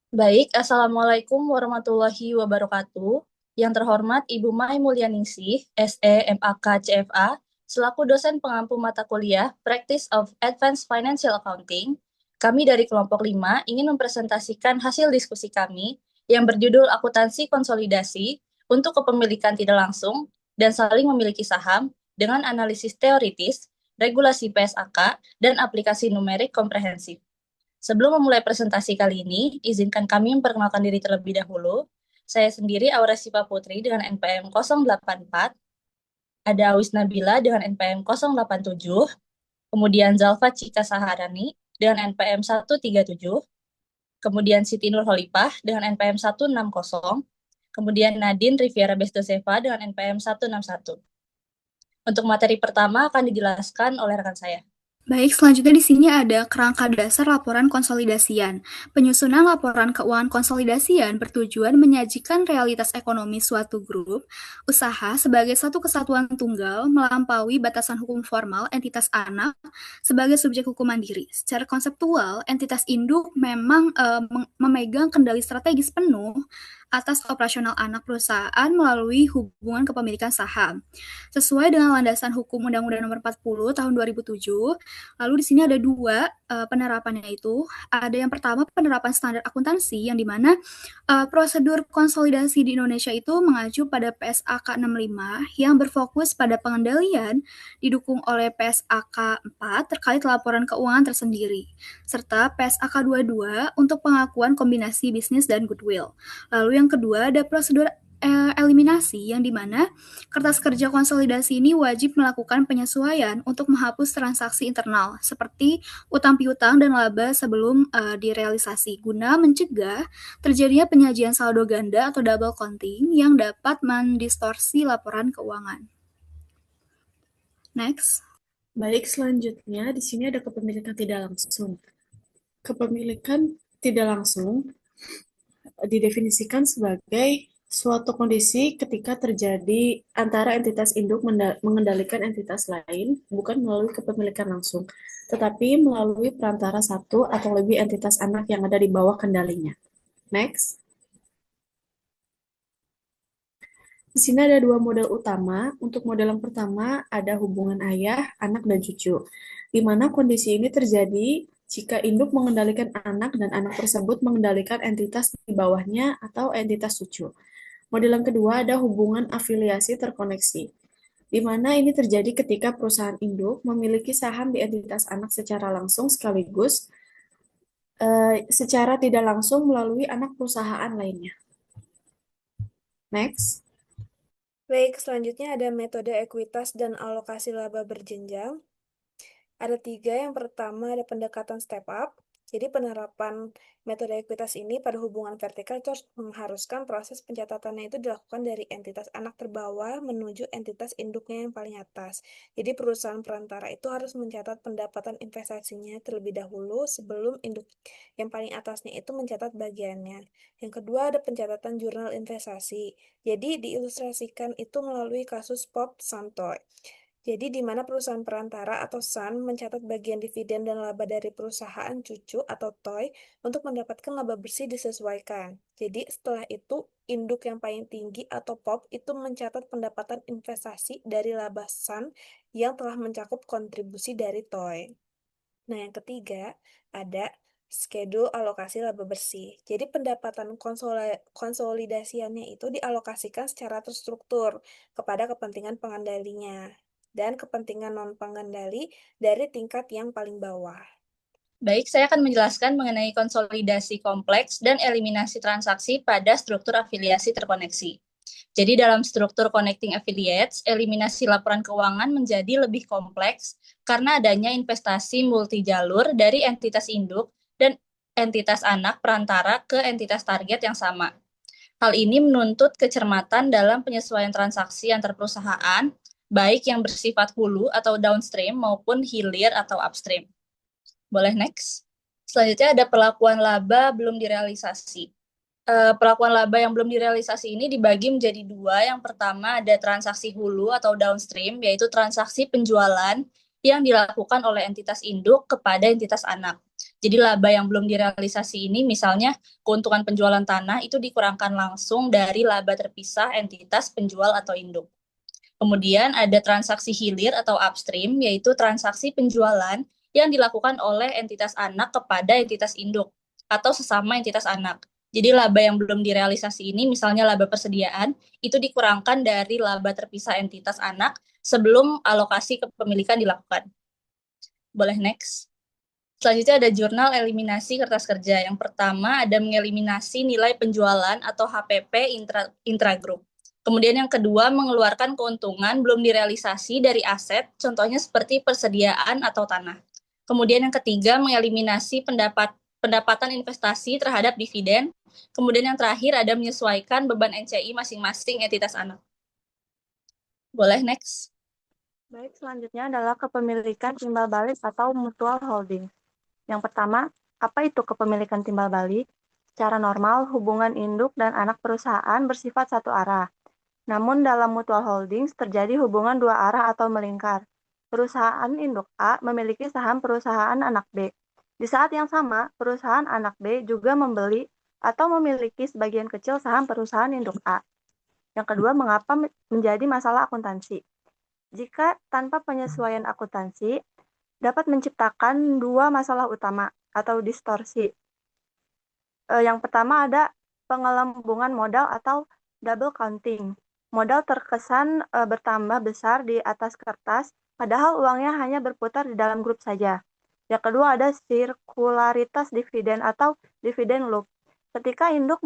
Baik, Assalamualaikum warahmatullahi wabarakatuh. Yang terhormat Ibu Mai Mulyaningsih, SE MAK CFA, selaku dosen pengampu mata kuliah Practice of Advanced Financial Accounting, kami dari kelompok 5 ingin mempresentasikan hasil diskusi kami yang berjudul Akuntansi Konsolidasi untuk Kepemilikan Tidak Langsung dan Saling Memiliki Saham dengan Analisis Teoritis, Regulasi PSAK, dan Aplikasi Numerik Komprehensif. Sebelum memulai presentasi kali ini, izinkan kami memperkenalkan diri terlebih dahulu. Saya sendiri Aura Siva Putri dengan NPM 084, ada Awis Nabila dengan NPM 087, kemudian Zalfa Cika Saharani dengan NPM 137, kemudian Siti Nur Holipah dengan NPM 160, kemudian Nadine Riviera Bestoseva dengan NPM 161. Untuk materi pertama akan dijelaskan oleh rekan saya. Baik, selanjutnya di sini ada kerangka dasar laporan konsolidasian. Penyusunan laporan keuangan konsolidasian bertujuan menyajikan realitas ekonomi suatu grup usaha sebagai satu kesatuan tunggal melampaui batasan hukum formal entitas anak sebagai subjek hukum mandiri. Secara konseptual, entitas induk memang memegang kendali strategis penuh atas operasional anak perusahaan melalui hubungan kepemilikan saham. Sesuai dengan landasan hukum Undang-Undang Nomor 40 Tahun 2007, lalu di sini ada dua penerapannya itu. Ada yang pertama penerapan standar akuntansi yang dimana prosedur konsolidasi di Indonesia itu mengacu pada PSAK 65 yang berfokus pada pengendalian didukung oleh PSAK 4 terkait laporan keuangan tersendiri, serta PSAK 22 untuk pengakuan kombinasi bisnis dan goodwill. Lalu yang kedua ada prosedur eliminasi yang dimana kertas kerja konsolidasi ini wajib melakukan penyesuaian untuk menghapus transaksi internal seperti utang piutang dan laba sebelum direalisasi guna mencegah terjadinya penyajian saldo ganda atau double counting yang dapat mendistorsi laporan keuangan. Next. Baik, selanjutnya di sini ada kepemilikan tidak langsung. Kepemilikan tidak langsung didefinisikan sebagai suatu kondisi ketika terjadi antara entitas induk mengendalikan entitas lain, bukan melalui kepemilikan langsung, tetapi melalui perantara satu atau lebih entitas anak yang ada di bawah kendalinya. Next. Di sini ada dua model utama. Untuk model yang pertama ada hubungan ayah, anak, dan cucu, di mana kondisi ini terjadi jika induk mengendalikan anak dan anak tersebut mengendalikan entitas di bawahnya atau entitas cucu. Model yang kedua ada hubungan afiliasi terkoneksi, di mana ini terjadi ketika perusahaan induk memiliki saham di entitas anak secara langsung sekaligus secara tidak langsung melalui anak perusahaan lainnya. Next. Baik, selanjutnya ada metode ekuitas dan alokasi laba berjenjang. Ada tiga. Yang pertama ada pendekatan step up. Jadi penerapan metode ekuitas ini pada hubungan vertikal itu harus mengharuskan proses pencatatannya itu dilakukan dari entitas anak terbawah menuju entitas induknya yang paling atas. Jadi perusahaan perantara itu harus mencatat pendapatan investasinya terlebih dahulu sebelum induk yang paling atasnya itu mencatat bagiannya. Yang kedua ada pencatatan jurnal investasi. Jadi diilustrasikan itu melalui kasus Pop Santoy. Jadi di mana perusahaan perantara atau SAN mencatat bagian dividen dan laba dari perusahaan cucu atau TOY untuk mendapatkan laba bersih disesuaikan. Jadi setelah itu induk yang paling tinggi atau POP itu mencatat pendapatan investasi dari laba SAN yang telah mencakup kontribusi dari TOY. Nah, yang ketiga ada schedule alokasi laba bersih. Jadi pendapatan konsolidasiannya itu dialokasikan secara terstruktur kepada kepentingan pengendalinya dan kepentingan non-pengendali dari tingkat yang paling bawah. Baik, saya akan menjelaskan mengenai konsolidasi kompleks dan eliminasi transaksi pada struktur afiliasi terkoneksi. Jadi dalam struktur connecting affiliates, eliminasi laporan keuangan menjadi lebih kompleks karena adanya investasi multi jalur dari entitas induk dan entitas anak perantara ke entitas target yang sama. Hal ini menuntut kecermatan dalam penyesuaian transaksi antar perusahaan, baik yang bersifat hulu atau downstream maupun hilir atau upstream. Boleh next. Selanjutnya ada perlakuan laba belum direalisasi. Perlakuan laba yang belum direalisasi ini dibagi menjadi dua. Yang pertama ada transaksi hulu atau downstream, yaitu transaksi penjualan yang dilakukan oleh entitas induk kepada entitas anak. Jadi laba yang belum direalisasi ini misalnya keuntungan penjualan tanah itu dikurangkan langsung dari laba terpisah entitas penjual atau induk. Kemudian ada transaksi hilir atau upstream, yaitu transaksi penjualan yang dilakukan oleh entitas anak kepada entitas induk atau sesama entitas anak. Jadi laba yang belum direalisasi ini, misalnya laba persediaan, itu dikurangkan dari laba terpisah entitas anak sebelum alokasi kepemilikan dilakukan. Boleh next. Selanjutnya ada jurnal eliminasi kertas kerja. Yang pertama ada mengeliminasi nilai penjualan atau HPP intragroup. Kemudian yang kedua mengeluarkan keuntungan belum direalisasi dari aset, contohnya seperti persediaan atau tanah. Kemudian yang ketiga mengeliminasi pendapatan investasi terhadap dividen. Kemudian yang terakhir ada menyesuaikan beban NCI masing-masing entitas anak. Boleh next. Baik, selanjutnya adalah kepemilikan timbal balik atau mutual holding. Yang pertama, apa itu kepemilikan timbal balik? Secara normal, hubungan induk dan anak perusahaan bersifat satu arah. Namun dalam mutual holdings terjadi hubungan dua arah atau melingkar. Perusahaan induk A memiliki saham perusahaan anak B. Di saat yang sama, perusahaan anak B juga membeli atau memiliki sebagian kecil saham perusahaan induk A. Yang kedua, mengapa menjadi masalah akuntansi? Jika tanpa penyesuaian akuntansi, dapat menciptakan dua masalah utama atau distorsi. Yang pertama ada pengelambungan modal atau double counting. Modal terkesan bertambah besar di atas kertas, padahal uangnya hanya berputar di dalam grup saja. Yang kedua ada sirkularitas dividen atau dividen loop. Ketika induk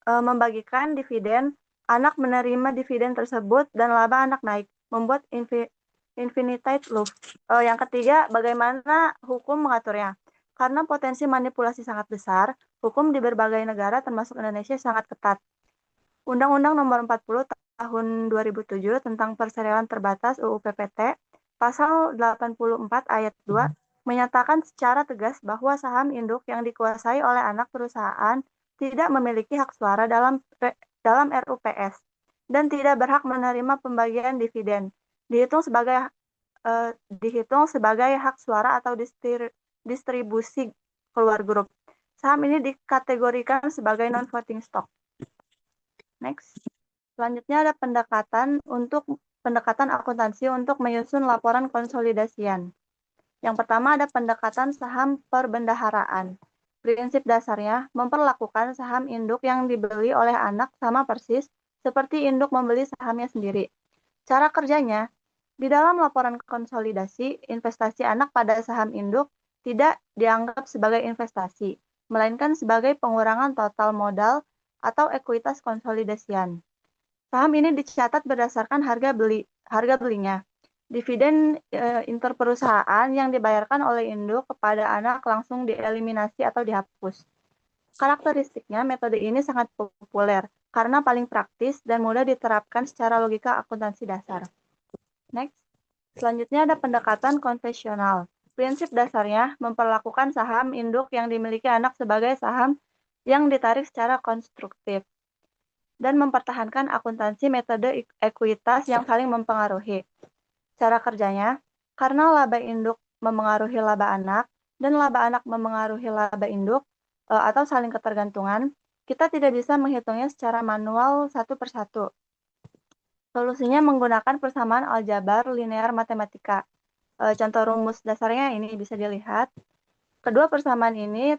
membagikan dividen, anak menerima dividen tersebut dan laba anak naik, membuat infinite loop. Yang ketiga, bagaimana hukum mengaturnya? Karena potensi manipulasi sangat besar, hukum di berbagai negara termasuk Indonesia sangat ketat. Undang-Undang Nomor 40 Tahun 2007 tentang Perserialan Terbatas UU PPT, Pasal 84 Ayat 2, menyatakan secara tegas bahwa saham induk yang dikuasai oleh anak perusahaan tidak memiliki hak suara dalam RUPS dan tidak berhak menerima pembagian dividen. Dihitung sebagai hak suara atau distribusi keluar grup. Saham ini dikategorikan sebagai non-voting stock. Next. Selanjutnya ada pendekatan akuntansi untuk menyusun laporan konsolidasian. Yang pertama ada pendekatan saham perbendaharaan. Prinsip dasarnya memperlakukan saham induk yang dibeli oleh anak sama persis seperti induk membeli sahamnya sendiri. Cara kerjanya, di dalam laporan konsolidasi, investasi anak pada saham induk tidak dianggap sebagai investasi, melainkan sebagai pengurangan total modal atau ekuitas konsolidasian. Saham ini dicatat berdasarkan harga belinya. Dividen interperusahaan yang dibayarkan oleh induk kepada anak langsung dieliminasi atau dihapus. Karakteristiknya, metode ini sangat populer karena paling praktis dan mudah diterapkan secara logika akuntansi dasar. Next. Selanjutnya ada pendekatan konvensional. Prinsip dasarnya memperlakukan saham induk yang dimiliki anak sebagai saham yang ditarik secara konstruktif dan mempertahankan akuntansi metode ekuitas yang saling mempengaruhi. Cara kerjanya, karena laba induk memengaruhi laba anak dan laba anak memengaruhi laba induk atau saling ketergantungan, kita tidak bisa menghitungnya secara manual satu persatu. Solusinya menggunakan persamaan aljabar linear matematika. Contoh rumus dasarnya ini bisa dilihat. Kedua persamaan ini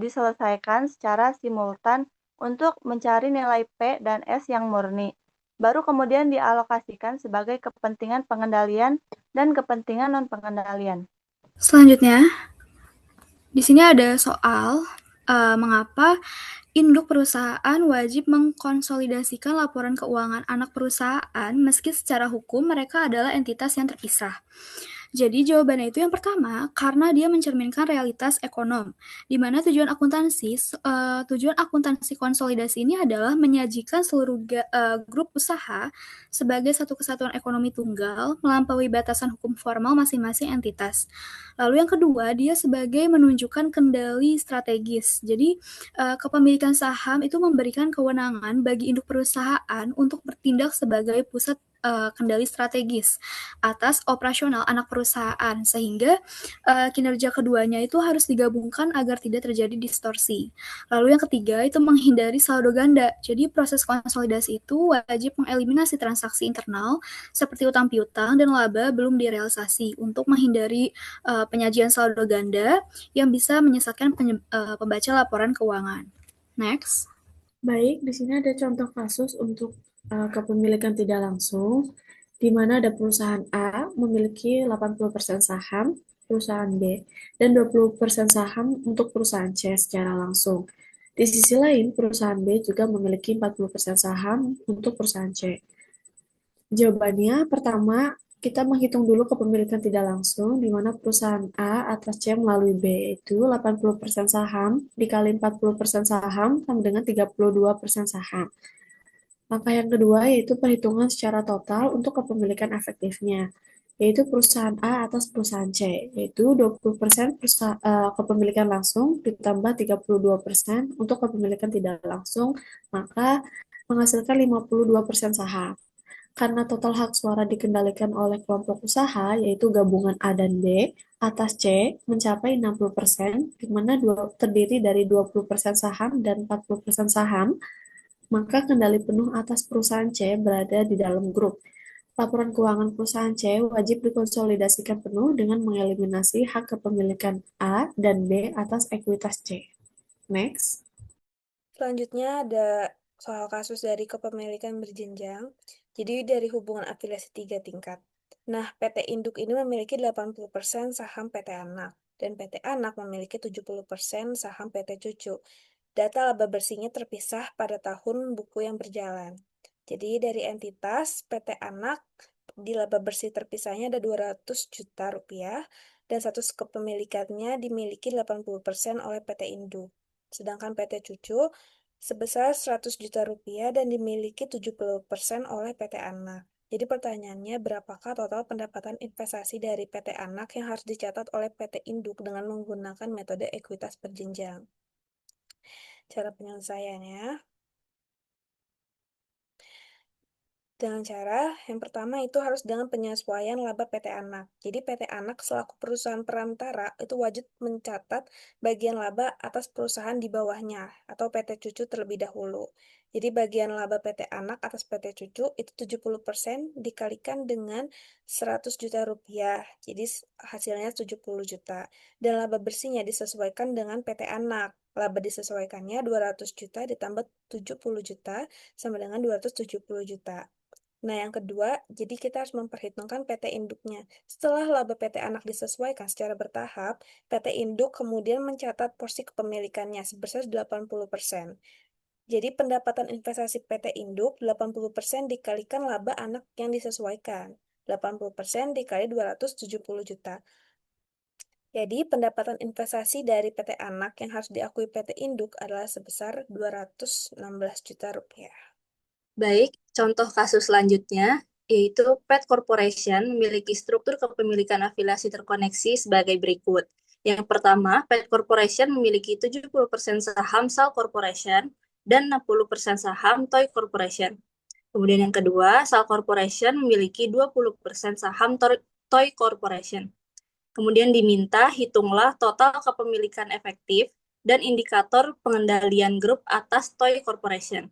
diselesaikan secara simultan untuk mencari nilai P dan S yang murni. Baru kemudian dialokasikan sebagai kepentingan pengendalian dan kepentingan non-pengendalian. Selanjutnya, di sini ada soal mengapa induk perusahaan wajib mengkonsolidasikan laporan keuangan anak perusahaan meski secara hukum mereka adalah entitas yang terpisah. Jadi jawabannya itu yang pertama, karena dia mencerminkan realitas ekonom, di mana tujuan akuntansi konsolidasi ini adalah menyajikan seluruh grup usaha sebagai satu kesatuan ekonomi tunggal melampaui batasan hukum formal masing-masing entitas. Lalu yang kedua, dia sebagai menunjukkan kendali strategis. Jadi kepemilikan saham itu memberikan kewenangan bagi induk perusahaan untuk bertindak sebagai pusat kendali strategis atas operasional anak perusahaan, sehingga kinerja keduanya itu harus digabungkan agar tidak terjadi distorsi. Lalu yang ketiga itu menghindari saldo ganda. Jadi proses konsolidasi itu wajib mengeliminasi transaksi internal seperti utang piutang dan laba belum direalisasi untuk menghindari penyajian saldo ganda yang bisa menyesatkan pembaca laporan keuangan. Next. Baik, di sini ada contoh kasus untuk kepemilikan tidak langsung, di mana ada perusahaan A memiliki 80% saham perusahaan B dan 20% saham untuk perusahaan C secara langsung. Di sisi lain, perusahaan B juga memiliki 40% saham untuk perusahaan C. Jawabannya, pertama, kita menghitung dulu kepemilikan tidak langsung, di mana perusahaan A atas C melalui B, yaitu 80% saham dikali 40% saham sama dengan 32% saham. Langkah yang kedua yaitu perhitungan secara total untuk kepemilikan efektifnya, yaitu perusahaan A atas perusahaan C, yaitu 20% kepemilikan langsung ditambah 32% untuk kepemilikan tidak langsung, maka menghasilkan 52% saham. Karena total hak suara dikendalikan oleh kelompok usaha, yaitu gabungan A dan B, atas C mencapai 60%, di mana terdiri dari 20% saham dan 40% saham, maka kendali penuh atas perusahaan C berada di dalam grup. Laporan keuangan perusahaan C wajib dikonsolidasikan penuh dengan mengeliminasi hak kepemilikan A dan B atas ekuitas C. Next. Selanjutnya ada soal kasus dari kepemilikan berjenjang. Jadi dari hubungan afiliasi 3 tingkat. Nah, PT Induk ini memiliki 80% saham PT Anak, dan PT Anak memiliki 70% saham PT Cucu. Data laba bersihnya terpisah pada tahun buku yang berjalan. Jadi dari entitas PT Anak, di laba bersih terpisahnya ada 200 juta rupiah, dan status kepemilikannya dimiliki 80% oleh PT Induk. Sedangkan PT Cucu sebesar 100 juta rupiah dan dimiliki 70% oleh PT Anak. Jadi pertanyaannya, berapakah total pendapatan investasi dari PT Anak yang harus dicatat oleh PT Induk dengan menggunakan metode ekuitas berjenjang? Cara penyelesaiannya, dengan cara yang pertama itu harus dengan penyesuaian laba PT Anak. Jadi PT Anak selaku perusahaan perantara itu wajib mencatat bagian laba atas perusahaan di bawahnya atau PT Cucu terlebih dahulu. Jadi bagian laba PT Anak atas PT Cucu itu 70% dikalikan dengan 100 juta rupiah. Jadi hasilnya 70 juta. Dan laba bersihnya disesuaikan dengan PT Anak. Laba disesuaikannya 200 juta ditambah 70 juta sama dengan 270 juta. Nah, yang kedua, jadi kita harus memperhitungkan PT induknya. Setelah laba PT anak disesuaikan secara bertahap, PT induk kemudian mencatat porsi kepemilikannya sebesar 80%. Jadi pendapatan investasi PT induk 80% dikalikan laba anak yang disesuaikan. 80% dikali 270 juta. Jadi pendapatan investasi dari PT anak yang harus diakui PT induk adalah sebesar 216 juta rupiah. Baik, contoh kasus selanjutnya yaitu PET Corporation memiliki struktur kepemilikan afiliasi terkoneksi sebagai berikut. Yang pertama, PET Corporation memiliki 70% saham Sal Corporation dan 60% saham Toy Corporation. Kemudian yang kedua, Sal Corporation memiliki 20% saham Toy Corporation. Kemudian diminta hitunglah total kepemilikan efektif dan indikator pengendalian grup atas Toy Corporation.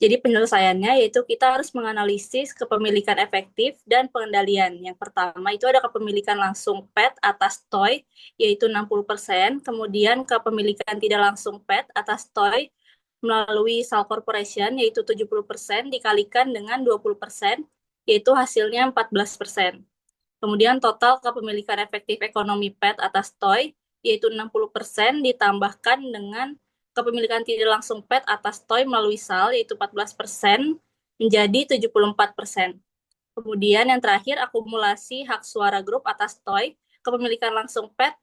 Jadi penyelesaiannya yaitu kita harus menganalisis kepemilikan efektif dan pengendalian. Yang pertama itu ada kepemilikan langsung PET atas TOY yaitu 60%, kemudian kepemilikan tidak langsung PET atas TOY melalui Sal Corporation yaitu 70% dikalikan dengan 20% yaitu hasilnya 14%. Kemudian total kepemilikan efektif ekonomi PET atas TOY yaitu 60% ditambahkan dengan kepemilikan tidak langsung PET atas TOY melalui SAL yaitu 14% menjadi 74%. Kemudian yang terakhir akumulasi hak suara grup atas TOY, kepemilikan langsung PET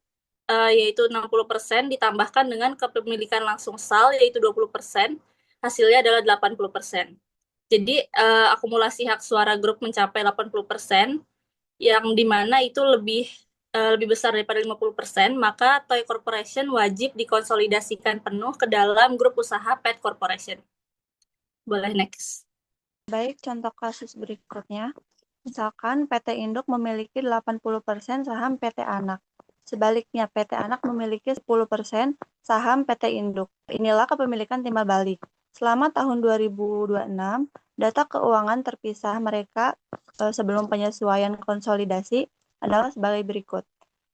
yaitu 60% ditambahkan dengan kepemilikan langsung SAL yaitu 20%, hasilnya adalah 80%. Jadi akumulasi hak suara grup mencapai 80%, yang dimana itu lebih besar daripada 50%, maka Toy Corporation wajib dikonsolidasikan penuh ke dalam grup usaha PET Corporation. Boleh next. Baik, contoh kasus berikutnya. Misalkan PT Induk memiliki 80% saham PT Anak. Sebaliknya, PT Anak memiliki 10% saham PT Induk. Inilah kepemilikan timbal balik. Selama tahun 2026, data keuangan terpisah mereka sebelum penyesuaian konsolidasi adalah sebagai berikut.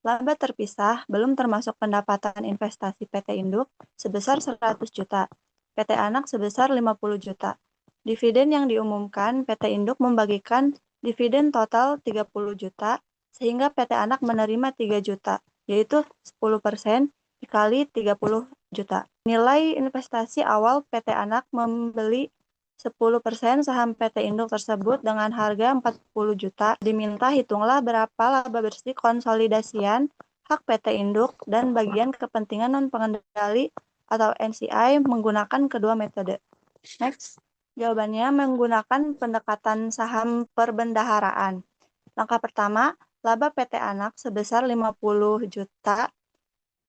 Laba terpisah belum termasuk pendapatan investasi PT Induk sebesar 100 juta, PT Anak sebesar 50 juta. Dividen yang diumumkan, PT Induk membagikan dividen total 30 juta, sehingga PT Anak menerima 3 juta, yaitu 10% dikali 30 juta. Nilai investasi awal PT Anak membeli 10% saham PT Induk tersebut dengan harga 40 juta. Diminta hitunglah berapa laba bersih konsolidasian hak PT Induk dan bagian kepentingan non-pengendali atau NCI menggunakan kedua metode. Next. Jawabannya menggunakan pendekatan saham perbendaharaan. Langkah pertama, laba PT Anak sebesar 50 juta.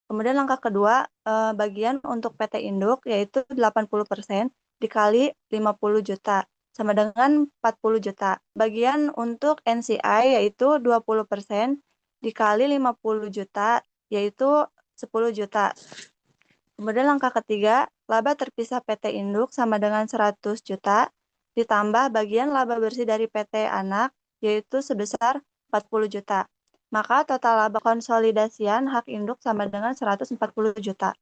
Kemudian langkah kedua, bagian untuk PT Induk yaitu 80% dikali 50 juta sama dengan 40 juta. Bagian untuk NCI yaitu 20% dikali 50 juta yaitu 10 juta. Kemudian langkah ketiga, laba terpisah PT Induk sama dengan 100 juta, ditambah bagian laba bersih dari PT Anak, yaitu sebesar 40 juta. Maka total laba konsolidasian hak induk sama dengan 140 juta.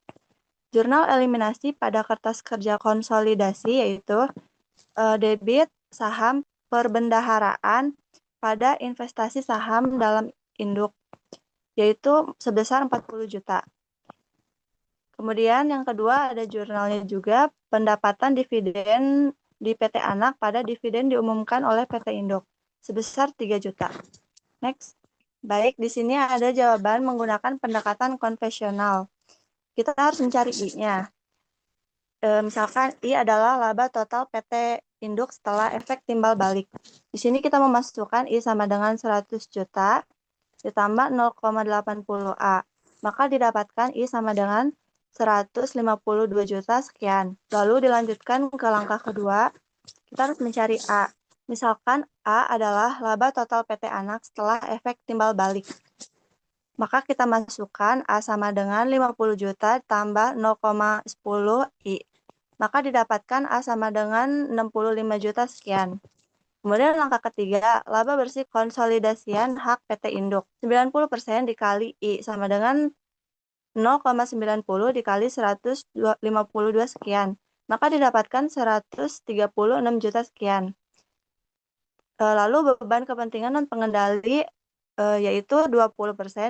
Jurnal eliminasi pada kertas kerja konsolidasi yaitu debit saham perbendaharaan pada investasi saham dalam induk, yaitu sebesar 40 juta. Kemudian yang kedua ada jurnalnya juga, pendapatan dividen di PT Anak pada dividen diumumkan oleh PT Induk sebesar 3 juta. Next. Baik, di sini ada jawaban menggunakan pendekatan konvensional. Kita harus mencari I-nya. Misalkan I adalah laba total PT Induk setelah efek timbal balik. Di sini kita memasukkan I sama dengan 100 juta ditambah 0,80 A. Maka didapatkan I sama dengan 152 juta sekian. Lalu dilanjutkan ke langkah kedua, kita harus mencari A. Misalkan A adalah laba total PT Anak setelah efek timbal balik. Maka kita masukkan A sama dengan 50 juta tambah 0,10 I. Maka didapatkan A sama dengan 65 juta sekian. Kemudian langkah ketiga, laba bersih konsolidasian hak PT Induk. 90% dikali I sama dengan 0,90 dikali 152 sekian. Maka didapatkan 136 juta sekian. Lalu beban kepentingan non-pengendali yaitu 20%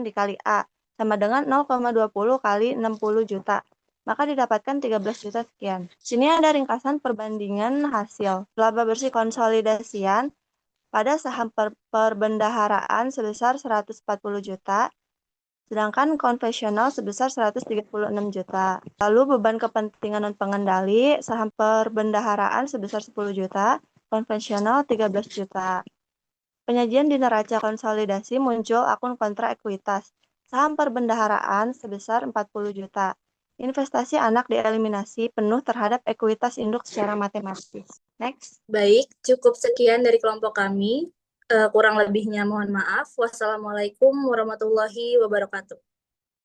dikali A sama dengan 0,20 kali 60 juta. Maka didapatkan 13 juta sekian. Sini ada ringkasan perbandingan hasil. Laba bersih konsolidasian pada saham perbendaharaan sebesar 140 juta, sedangkan konvensional sebesar 136 juta. Lalu beban kepentingan non-pengendali saham perbendaharaan sebesar 10 juta, konvensional 13 juta. Penyajian di neraca konsolidasi muncul akun kontra ekuitas. Saham perbendaharaan sebesar 40 juta. Investasi anak dieliminasi penuh terhadap ekuitas induk secara matematis. Next. Baik, cukup sekian dari kelompok kami. Kurang lebihnya mohon maaf. Wassalamualaikum warahmatullahi wabarakatuh.